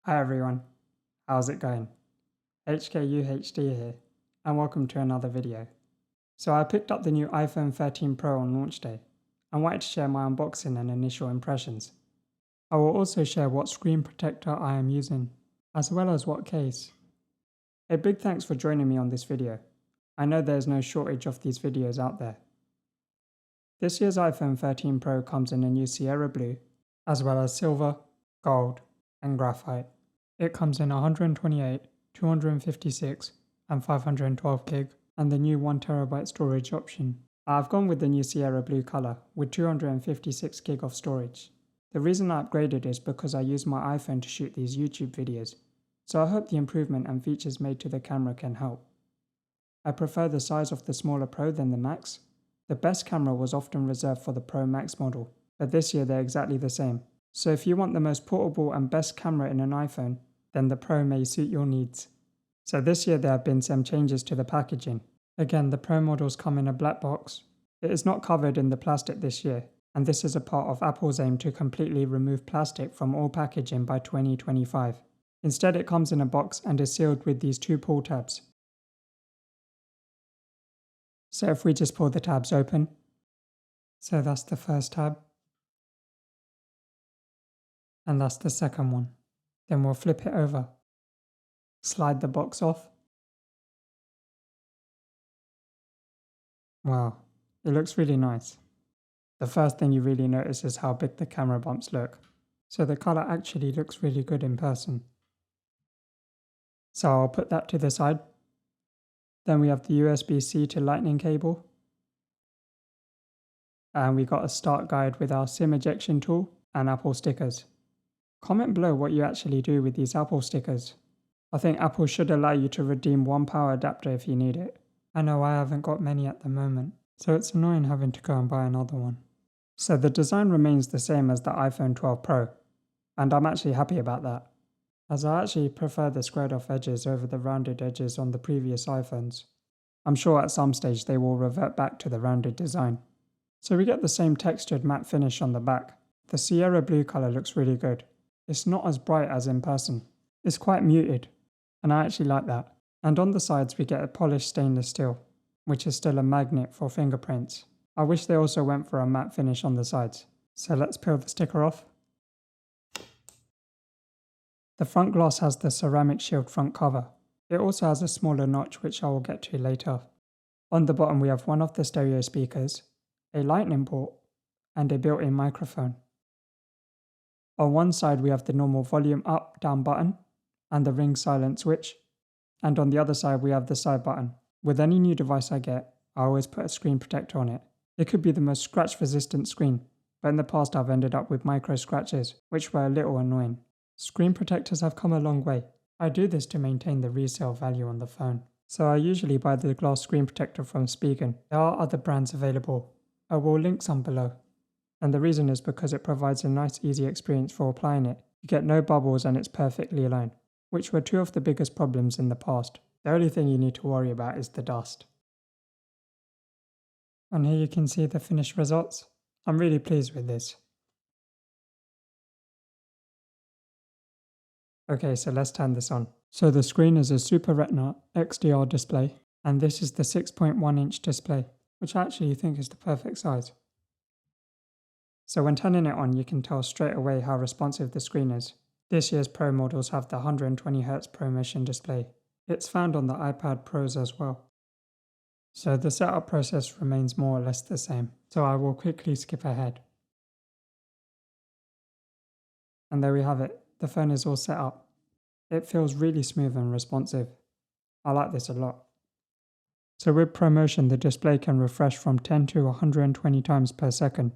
Hi everyone, how's it going? HKUHD here, and welcome to another video. So I picked up the new iPhone 13 Pro on launch day, and wanted to share my unboxing and initial impressions. I will also share what screen protector I am using, as well as what case. A big thanks for joining me on this video. I know there is no shortage of these videos out there. This year's iPhone 13 Pro comes in a new Sierra Blue, as well as silver, gold, and graphite. It comes in 128, 256, and 512 gig, and the new 1TB storage option. I've gone with the new Sierra Blue color with 256 gig of storage. The reason I upgraded is because I use my iPhone to shoot these YouTube videos, so I hope the improvement and features made to the camera can help. I prefer the size of the smaller Pro than the Max. The best camera was often reserved for the Pro Max model, but this year they're exactly the same. So if you want the most portable and best camera in an iPhone, then the Pro may suit your needs. So this year there have been some changes to the packaging. Again, the Pro models come in a black box. It is not covered in the plastic this year, and this is a part of Apple's aim to completely remove plastic from all packaging by 2025. Instead, it comes in a box and is sealed with these two pull tabs. So if we just pull the tabs open, so that's the first tab, and that's the second one. Then we'll flip it over, slide the box off. Wow, it looks really nice. The first thing you really notice is how big the camera bumps look. So the color actually looks really good in person. So I'll put that to the side. Then we have the USB-C to Lightning cable. And we got a start guide with our SIM ejection tool and Apple stickers. Comment below what you actually do with these Apple stickers. I think Apple should allow you to redeem one power adapter if you need it. I know I haven't got many at the moment, so it's annoying having to go and buy another one. So the design remains the same as the iPhone 12 Pro, and I'm actually happy about that, as I actually prefer the squared off edges over the rounded edges on the previous iPhones. I'm sure at some stage they will revert back to the rounded design. So we get the same textured matte finish on the back. The Sierra Blue color looks really good. It's not as bright as in person. It's quite muted, and I actually like that. And on the sides we get a polished stainless steel, which is still a magnet for fingerprints. I wish they also went for a matte finish on the sides. So let's peel the sticker off. The front glass has the ceramic shield front cover. It also has a smaller notch which I will get to later. On the bottom we have one of the stereo speakers, a lightning port, and a built-in microphone. On one side we have the normal volume up, down button, and the ring silent switch. And on the other side we have the side button. With any new device I get, I always put a screen protector on it. It could be the most scratch resistant screen, but in the past I've ended up with micro scratches, which were a little annoying. Screen protectors have come a long way. I do this to maintain the resale value on the phone. So I usually buy the glass screen protector from Spigen. There are other brands available. I will link some below. And the reason is because it provides a nice easy experience for applying it. You get no bubbles and it's perfectly aligned, which were two of the biggest problems in the past. The only thing you need to worry about is the dust. And here you can see the finished results. I'm really pleased with this. Okay, so let's turn this on. So the screen is a Super Retina XDR display, and this is the 6.1-inch display, which I actually think is the perfect size. So when turning it on, you can tell straight away how responsive the screen is. This year's Pro models have the 120Hz ProMotion display. It's found on the iPad Pros as well. So the setup process remains more or less the same, so I will quickly skip ahead. And there we have it, the phone is all set up. It feels really smooth and responsive. I like this a lot. So with ProMotion, the display can refresh from 10 to 120 times per second.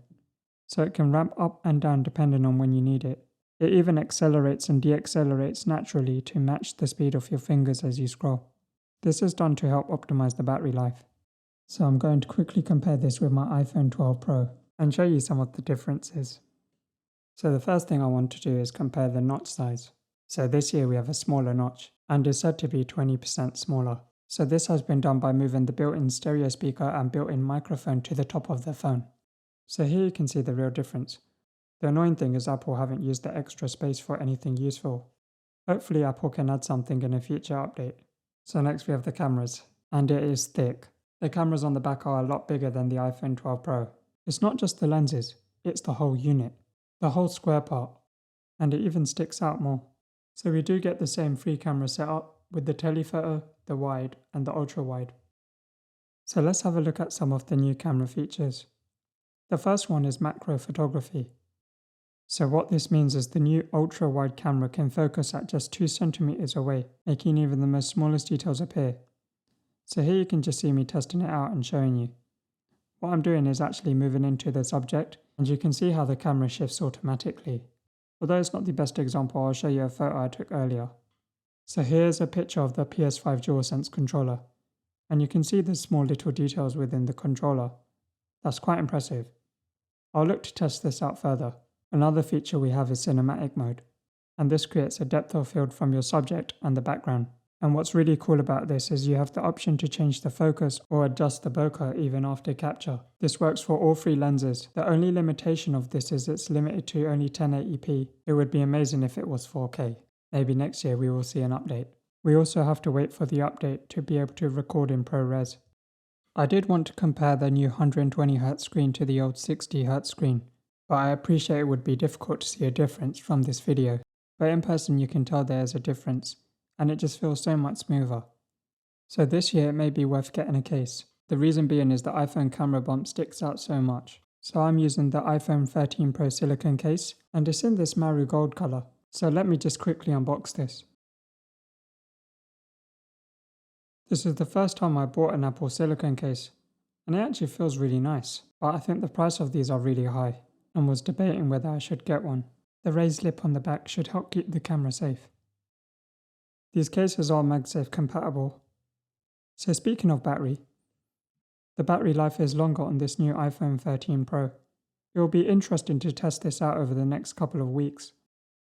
So it can ramp up and down depending on when you need it. It even accelerates and deaccelerates naturally to match the speed of your fingers as you scroll. This is done to help optimize the battery life. So I'm going to quickly compare this with my iPhone 12 Pro and show you some of the differences. So the first thing I want to do is compare the notch size. So this year we have a smaller notch and is said to be 20% smaller. So this has been done by moving the built-in stereo speaker and built-in microphone to the top of the phone. So here you can see the real difference. The annoying thing is Apple haven't used the extra space for anything useful. Hopefully Apple can add something in a future update. So next we have the cameras, and it is thick. The cameras on the back are a lot bigger than the iPhone 12 Pro. It's not just the lenses, it's the whole unit, the whole square part, and it even sticks out more. So we do get the same 3 camera setup with the telephoto, the wide, and the ultra wide. So let's have a look at some of the new camera features. The first one is macro photography. So what this means is the new ultra wide camera can focus at just 2 centimeters away, making even the most smallest details appear. So here you can just see me testing it out and showing you. What I'm doing is actually moving into the subject, and you can see how the camera shifts automatically. Although it's not the best example, I'll show you a photo I took earlier. So here's a picture of the PS5 DualSense controller, and you can see the small little details within the controller. That's quite impressive. I'll look to test this out further. Another feature we have is cinematic mode, and this creates a depth of field from your subject and the background. And what's really cool about this is you have the option to change the focus or adjust the bokeh even after capture. This works for all 3 lenses. The only limitation of this is it's limited to only 1080p. It would be amazing if it was 4K. Maybe next year we will see an update. We also have to wait for the update to be able to record in ProRes. I did want to compare the new 120Hz screen to the old 60Hz screen, but I appreciate it would be difficult to see a difference from this video. But in person you can tell there is a difference, and it just feels so much smoother. So this year it may be worth getting a case. The reason being is the iPhone camera bump sticks out so much. So I'm using the iPhone 13 Pro silicone case, and it's in this Maru gold color. So let me just quickly unbox this. This is the first time I bought an Apple silicone case, and it actually feels really nice, but I think the price of these are really high, and was debating whether I should get one. The raised lip on the back should help keep the camera safe. These cases are MagSafe compatible. So speaking of battery, the battery life is longer on this new iPhone 13 Pro. It will be interesting to test this out over the next couple of weeks.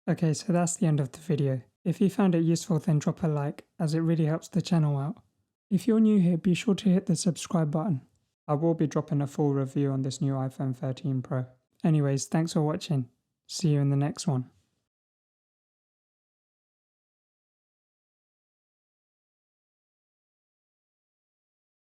Okay, so that's the end of the video. If you found it useful, then drop a like, as it really helps the channel out. If you're new here, be sure to hit the subscribe button. I will be dropping a full review on this new iPhone 13 Pro. Anyways, thanks for watching. See you in the next one.